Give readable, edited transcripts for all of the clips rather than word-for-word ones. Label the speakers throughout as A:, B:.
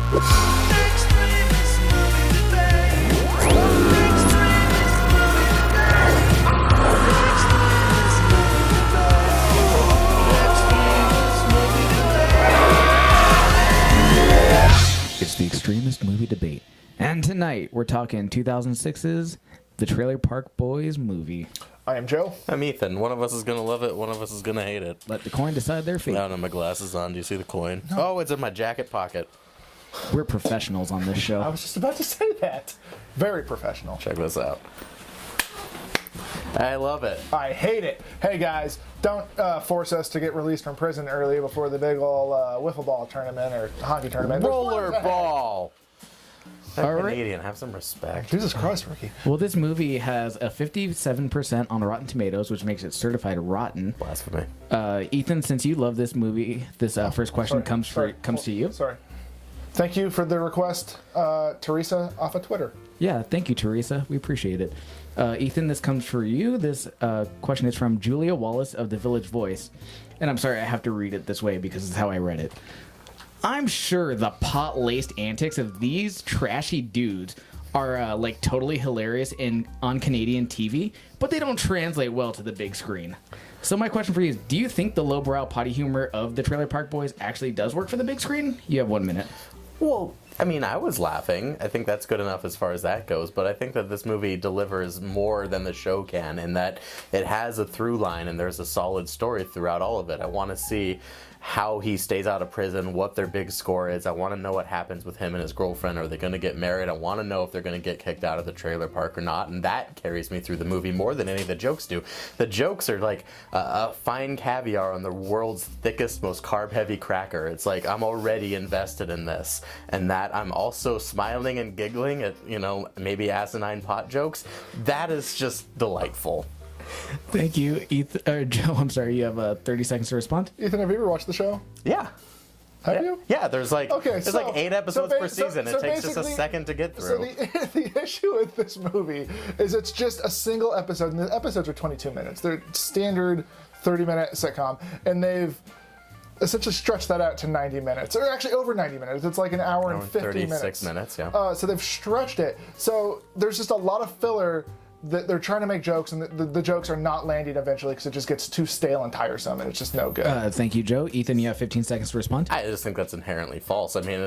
A: It's the Extremist Movie Debate. And tonight, we're talking 2006's The Trailer Park Boys movie.
B: I am Joe.
C: I'm Ethan. One of us is going to love it. One of us is going to hate it.
A: Let the coin decide their fate.
C: I don't have my glasses on. Do you see the coin? No. Oh, it's in my jacket pocket.
A: We're professionals on this
B: I
A: show.
B: was just about to say that. Very professional.
C: Check this out. I love it.
B: I hate it. Hey guys, don't force us to get released from prison early before the big ol' wiffle ball tournament or hockey tournament.
C: Rollerball. I'm
A: All right.
C: Canadian. Have some respect.
B: Jesus Christ, Ricky.
A: Well, this movie has a 57% on Rotten Tomatoes, which makes it certified rotten.
C: Blasphemy.
A: Ethan, since you love this movie, this first question comes to you.
B: Sorry. Thank you for the request, Teresa, off of Twitter.
A: Yeah, thank you, Teresa. We appreciate it. Ethan, this comes for you. This question is from Julia Wallace of The Village Voice. And I'm sorry, I have to read it this way because it's how I read it. I'm sure the pot-laced antics of these trashy dudes are like totally hilarious on Canadian TV, but they don't translate well to the big screen. So my question for you is, do you think the lowbrow potty humor of the Trailer Park Boys actually does work for the big screen? You have 1 minute.
C: Well, I mean, I was laughing. I think that's good enough as far as that goes, but I think that this movie delivers more than the show can in that it has a through line and there's a solid story throughout all of it. I want to see how he stays out of prison, what their big score is. I want to know what happens with him and his girlfriend. Are they going to get married? I want to know if they're going to get kicked out of the trailer park or not, and that carries me through the movie more than any of the jokes do. The jokes are like a fine caviar on the world's thickest, most carb-heavy cracker. It's like I'm already invested in this, and that I'm also smiling and giggling at, maybe asinine pot jokes. That is just delightful.
A: Thank you, Joe. I'm sorry, you have 30 seconds to respond.
B: Ethan, have you ever watched the show?
C: Yeah.
B: Have you?
C: Yeah, there's like 8 episodes per season. It takes just a second to get through.
B: So the issue with this movie is it's just a single episode, and the episodes are 22 minutes. They're standard 30-minute sitcom, and they've essentially stretched that out to 90 minutes, or actually over 90 minutes. It's like an hour and 50
C: 36 minutes, yeah.
B: So they've stretched it. So there's just a lot of filler that they're trying to make jokes, and the jokes are not landing eventually because it just gets too stale and tiresome, and it's just no good.
A: Thank you, Joe. Ethan, you have 15 seconds to respond.
C: I just think that's inherently false. I mean,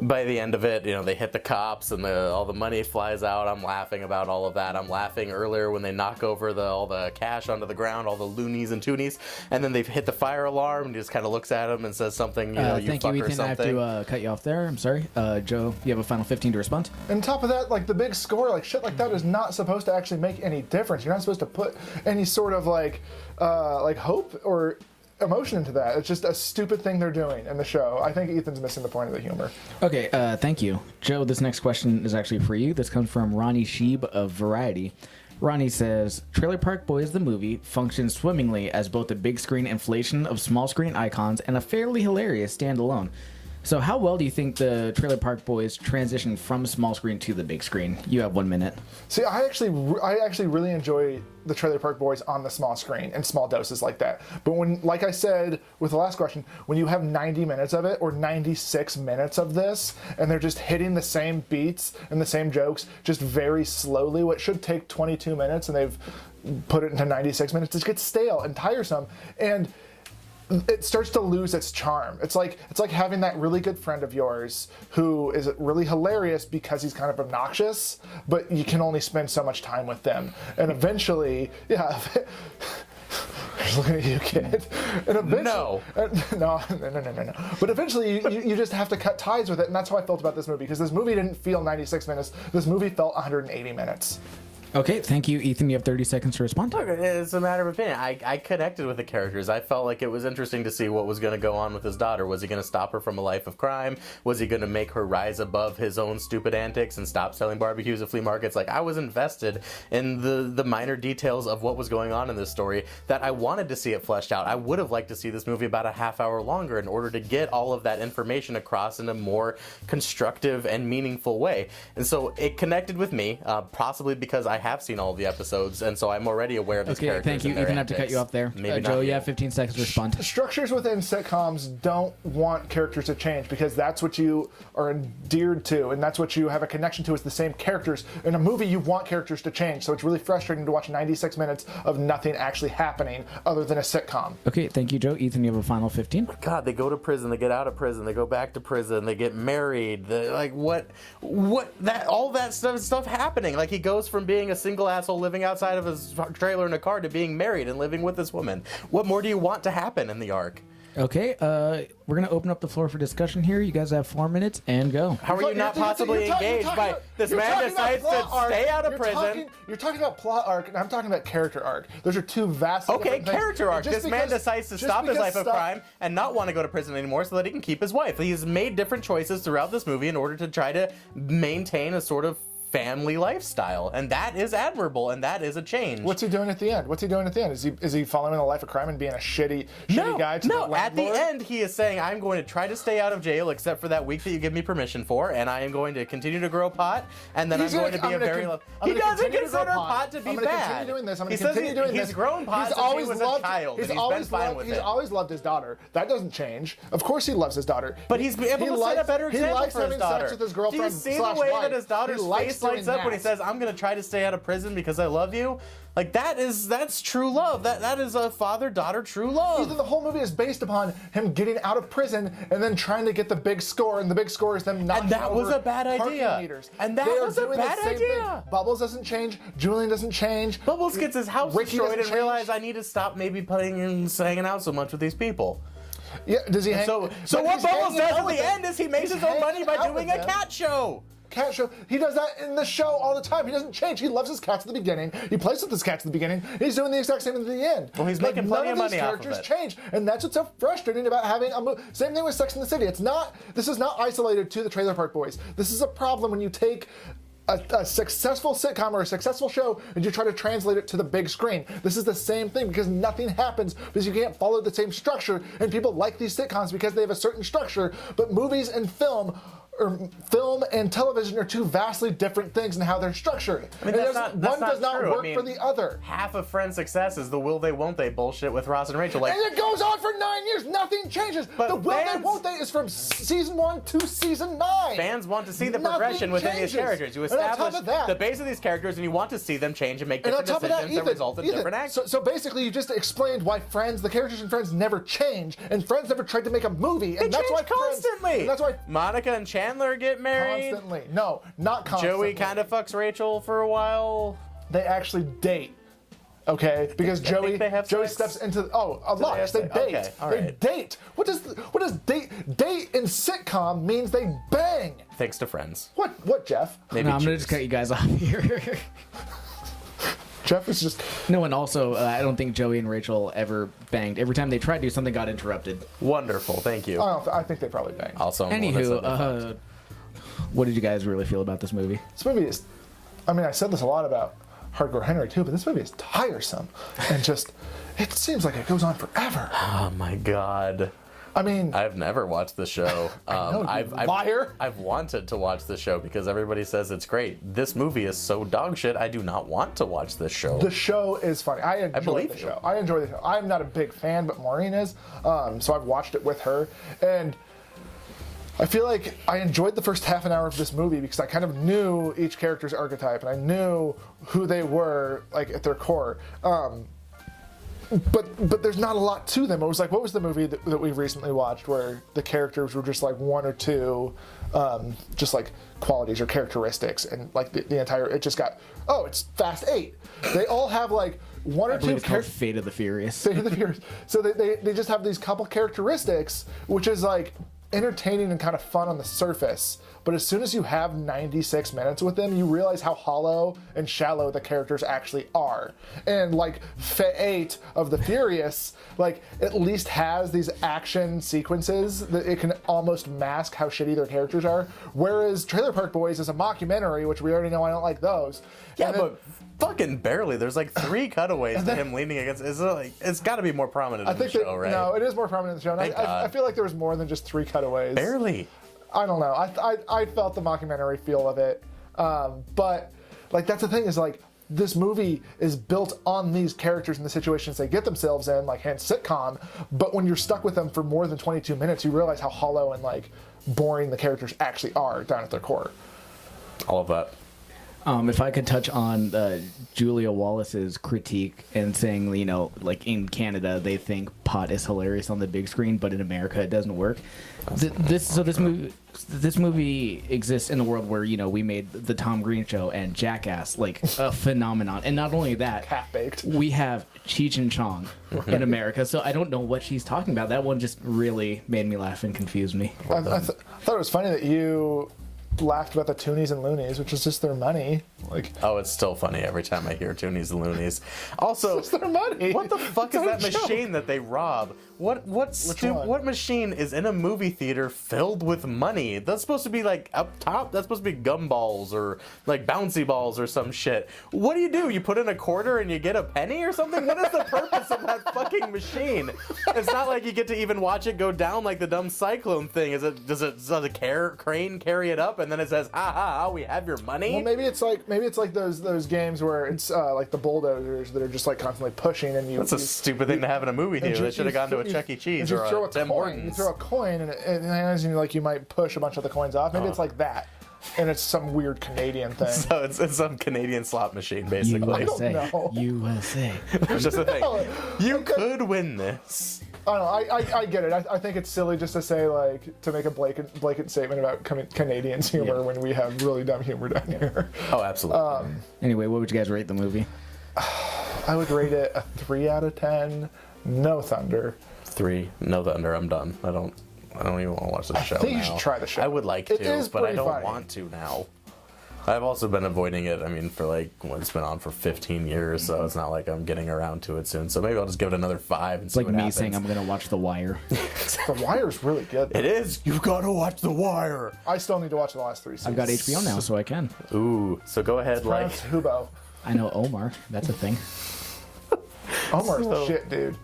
C: by the end of it, they hit the cops and all the money flies out. I'm laughing about all of that. I'm laughing earlier when they knock over all the cash onto the ground, all the loonies and toonies, and then they've hit the fire alarm and he just kind of looks at him and says something, you
A: thank
C: fuck
A: you,
C: or
A: Ethan.
C: something.
A: I have to cut you off there. I'm sorry. Joe, you have a final 15 to respond.
B: And on top of that, like the big score, like shit like that is not supposed to actually make any difference. You're not supposed to put any sort of like hope or emotion into that. It's just a stupid thing they're doing in the show. I think Ethan's missing the point of the humor.
A: Okay, thank you. Joe, this next question is actually for you. This comes from Ronnie Sheeb of Variety. Ronnie says, Trailer Park Boys the movie functions swimmingly as both a big screen inflation of small screen icons and a fairly hilarious standalone. So how well do you think the Trailer Park Boys transition from small screen to the big screen? You have 1 minute.
B: See, I actually really enjoy the Trailer Park Boys on the small screen in small doses like that. But when, like I said with the last question, when you have 90 minutes of it or 96 minutes of this, and they're just hitting the same beats and the same jokes just very slowly, what should take 22 minutes and they've put it into 96 minutes, it gets stale and tiresome. And it starts to lose its charm. It's like having that really good friend of yours who is really hilarious because he's kind of obnoxious, but you can only spend so much time with them. And eventually, yeah. He's looking at you, kid. And eventually, no. But eventually, you just have to cut ties with it, and that's how I felt about this movie, because this movie didn't feel 96 minutes. This movie felt 180 minutes.
A: Okay, thank you, Ethan. You have 30 seconds to respond.
C: Look, it's a matter of opinion. I connected with the characters. I felt like it was interesting to see what was going to go on with his daughter. Was he going to stop her from a life of crime? Was he going to make her rise above his own stupid antics and stop selling barbecues at flea markets? Like, I was invested in the minor details of what was going on in this story that I wanted to see it fleshed out. I would have liked to see this movie about a half hour longer in order to get all of that information across in a more constructive and meaningful way. And so it connected with me, possibly because I have seen all of the episodes, and so I'm already aware of these
A: Okay,
C: characters.
A: thank you.
C: and their
A: Ethan, I have to cut
C: antics.
A: you off there.
C: Maybe
A: Joe,
C: not
A: you have 15 seconds to respond.
B: Structures within sitcoms don't want characters to change because that's what you are endeared to, and that's what you have a connection to is the same characters. In a movie, you want characters to change, so it's really frustrating to watch 96 minutes of nothing actually happening other than a sitcom.
A: Okay, thank you, Joe. Ethan, you have a final 15.
C: God, they go to prison, they get out of prison, they go back to prison, they get married. Like what that all that stuff happening. Like he goes from being a single asshole living outside of his trailer in a car to being married and living with this woman. What more do you want to happen in the arc?
A: Okay, we're going to open up the floor for discussion here. You guys have 4 minutes and go.
C: How are you not possibly engaged by this man decides to stay out of prison?
B: You're talking about plot arc, and I'm talking about character arc. Those are two vastly
C: Okay,
B: different things.
C: character arc.
B: And just
C: This man
B: because-
C: decides to
B: just
C: stop his
B: because
C: life of
B: stuff-
C: crime and not want to go to prison anymore so that he can keep his wife. He's made different choices throughout this movie in order to try to maintain a sort of family lifestyle, and that is admirable, and that is a change.
B: What's he doing at the end? Is he following the life of crime and being a shitty guy to the
C: No, at the
B: landlord?
C: end he is saying, I'm going to try to stay out of jail except for that week that you give me permission for, and I am going to continue to grow pot, and then I'm going to be a very... He doesn't consider pot to be
B: I'm
C: bad.
B: gonna continue doing this. I'm
C: He
B: gonna
C: says
B: continue doing this.
C: He's grown pot since he was a child, and he's been fine with it.
B: He's always loved his daughter. That doesn't change. Of course he loves his daughter.
C: But he's able to set a better example for his daughter.
B: Sex with his
C: Do you
B: girlfriend
C: see the way
B: wife.
C: that his daughter's
B: He likes
C: face lights
B: doing
C: up when he
B: that.
C: says, I'm going to try to stay out of prison because I love you? Like, that's true love. That is a father-daughter true love.
B: Either the whole movie is based upon him getting out of prison and then trying to get the big score, and the big score is them knocking
C: And that was
B: over
C: a bad
B: parking
C: idea.
B: meters.
C: And that
B: They are
C: was a
B: doing the
C: bad
B: same thing.
C: idea.
B: Bubbles doesn't change. Julian doesn't change.
C: Bubbles gets his house
B: Ricky
C: destroyed
B: doesn't
C: and
B: change.
C: realizes I need to stop maybe playing and hanging out so much with these people.
B: Yeah, does he hang?
C: So
B: but
C: what
B: he's
C: Bubbles
B: hanging
C: does
B: out
C: at
B: with
C: the
B: them.
C: end is he makes
B: He's
C: his own money
B: hanging
C: by
B: out
C: doing
B: with
C: a
B: them.
C: cat show.
B: Cat show. He does that in the show all the time. He doesn't change. He loves his cats at the beginning. He plays with his cats at the beginning. He's doing the exact same at the end.
C: Well, he's
B: Like,
C: making plenty of
B: none
C: money off of
B: these
C: it.
B: characters change, and that's what's so frustrating about having a movie. Same thing with Sex and the City. This is not isolated to the Trailer Park Boys. This is a problem when you take a successful sitcom or a successful show and you try to translate it to the big screen. This is the same thing because nothing happens because you can't follow the same structure, and people like these sitcoms because they have a certain structure, but movies and film and television are two vastly different things in how they're structured.
C: I mean,
B: And one does not
C: true.
B: work
C: I mean,
B: for the other.
C: Half of Friends' success is the will they won't they bullshit with Ross and Rachel. Like,
B: And it goes on for 9 years. Nothing changes.
C: But
B: The will they
C: fans-
B: won't they is from season 1 to season 9.
C: fans want to see the
B: Nothing
C: progression within these
B: changes.
C: characters. You
B: And on top
C: establish
B: of that-
C: the base of these characters, and you want to see them change and make
B: And on
C: different
B: top of
C: decisions
B: that,
C: that result in different actions.
B: So basically, you just explained why the characters in Friends never change, and Friends never tried to make a movie, and
C: They
B: that's why
C: change constantly.
B: And that's why
C: Monica and Chandler get married.
B: constantly. No, not constantly.
C: Joey kind of fucks Rachel for a while.
B: They actually date. Okay, because
C: I think they have
B: Joey
C: sex.
B: steps into a lot.
C: have
B: They
C: sex?
B: date.
C: Okay, all
B: They
C: right.
B: date. What does date in sitcom means? They bang.
C: Thanks to Friends.
B: What Jeff?
C: Maybe
A: No, I'm going to
C: choose.
A: just cut you guys off here.
B: Jeff is just
A: No, and also, I don't think Joey and Rachel ever banged. Every time they tried to, something got interrupted.
C: Wonderful. Thank you.
B: I think they probably bang.
C: Also, Melissa
A: Anywho, what did you guys really feel about this movie?
B: This movie is, I mean, I said this a lot about Hardcore Henry too, but this movie is tiresome and just, it seems like it goes on forever.
C: oh my god.
B: I mean,
C: I've never watched the show.
B: know, you
C: I've
B: liar.
C: I've wanted to watch the show because everybody says it's great. This movie is so dog shit. I do not want to watch this show.
B: the show is funny. I enjoy
C: believe
B: the
C: you.
B: show. I enjoy the show. I'm not a big fan, but Maureen is, so I've watched it with her, and I feel like I enjoyed the first half an hour of this movie because I kind of knew each character's archetype and I knew who they were, like, at their core. But there's not a lot to them. It was like, what was the movie that we recently watched where the characters were just like one or two, just like qualities or characteristics, and like the entire, it just got, oh, it's Fast 8. They all have like one or
A: I
B: two
A: believe it's called
B: characters.
A: Fate of the Furious.
B: So they just have these couple characteristics, which is like entertaining and kind of fun on the surface. But as soon as you have 96 minutes with them, you realize how hollow and shallow the characters actually are. And like Fate of the Furious, like at least has these action sequences that it can almost mask how shitty their characters are. Whereas Trailer Park Boys is a mockumentary, which we already know I don't like those.
C: yeah,
B: And then-
C: but fucking barely. There's like 3 cutaways to him leaning against. It's got to be more prominent in the show, right?
B: No, it is more prominent in the show. And
C: Thank
B: I
C: God.
B: feel like there was more than just 3 cutaways.
C: Barely.
B: I don't know. I felt the mockumentary feel of it, but like that's the thing is like this movie is built on these characters and the situations they get themselves in, like hence sitcom. But when you're stuck with them for more than 22 minutes, you realize how hollow and like boring the characters actually are down at their core.
C: All of that.
A: If I could touch on Julia Wallace's critique and saying, you know, like in Canada they think pot is hilarious on the big screen, but in America it doesn't work. This movie exists in a world where, you know, we made the Tom Green Show and Jackass like a phenomenon, and not only that,
B: Half baked.
A: we have Cheech and Chong in America. So I don't know what she's talking about. That one just really made me laugh and confused me.
B: I thought it was funny that you laughed about the Toonies and Loonies, which is just their money. Like,
C: Oh, it's still funny every time I hear Toonies and Loonies. Also,
B: it's their money.
C: what the fuck is
B: It's
C: that
B: not a joke.
C: machine that they rob?
B: one?
C: What machine is in a movie theater filled with money? That's supposed to be like up top. That's supposed to be gumballs or like bouncy balls or some shit. What do? You put in a quarter and you get a penny or something? What is the purpose of that fucking machine? It's not like you get to even watch it go down like the dumb cyclone thing. Does a crane carry it up and then it says, "Ha ha, ha, we have your money"?
B: Well, maybe it's like those games where it's like the bulldozers that are just like constantly pushing, and you.
C: That's a stupid thing to have in a movie theater. They should have gone to a Chuck E. Cheese or
B: throw
C: a Tim
B: coin. You
C: Hortons.
B: throw a coin, and it lands, and you might push a bunch of the coins off. Maybe it's like that, and it's some weird Canadian thing.
C: So it's some Canadian slot machine, basically.
A: USA.
B: know.
A: USA.
C: It's just a thing.
B: No.
C: You could win this.
B: I don't know. I get it. I think it's silly just to say like to make a blanket statement about Canadians' humor when we have really dumb humor down here.
C: Oh, absolutely.
A: Anyway, what would you guys rate the movie?
B: I would rate it a 3 out of 10. No thunder.
C: 3. No Thunder. I'm done. I don't even want to watch the show
B: think you
C: now.
B: should try the show.
C: I would like
B: It
C: to,
B: is
C: but I
B: pretty
C: don't
B: funny.
C: want to now. I've also been avoiding it. I mean, for like it's been on for 15 years, so it's not like I'm getting around to it soon. So maybe I'll just give it another 5 and
A: It's
C: see
A: like
C: what
B: Oh,
A: me
C: happens.
A: saying I'm going to watch The Wire.
B: The Wire's really good.
C: It is. You've got to watch The Wire.
B: I still need to watch the last 3 seasons.
A: I've got HBO now, so I can.
C: Ooh. So go ahead, like.
B: Pronounced Hubo.
A: I know Omar. That's a thing.
B: Omar's the
C: So-
B: shit, dude.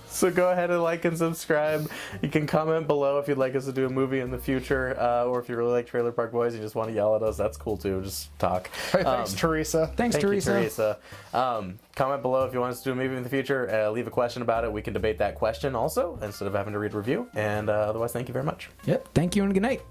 C: So go ahead and like and subscribe. You can comment below if you'd like us to do a movie in the future, or if you really like Trailer Park Boys and you just want to yell at us, that's cool too. Just talk.
B: Hey, thanks, Teresa.
A: Thanks,
C: Thank
A: Teresa.
C: you, Teresa. Comment below if you want us to do a movie in the future. Leave a question about it. We can debate that question also instead of having to read a review. And otherwise, thank you very much.
A: Yep. Thank you and good night.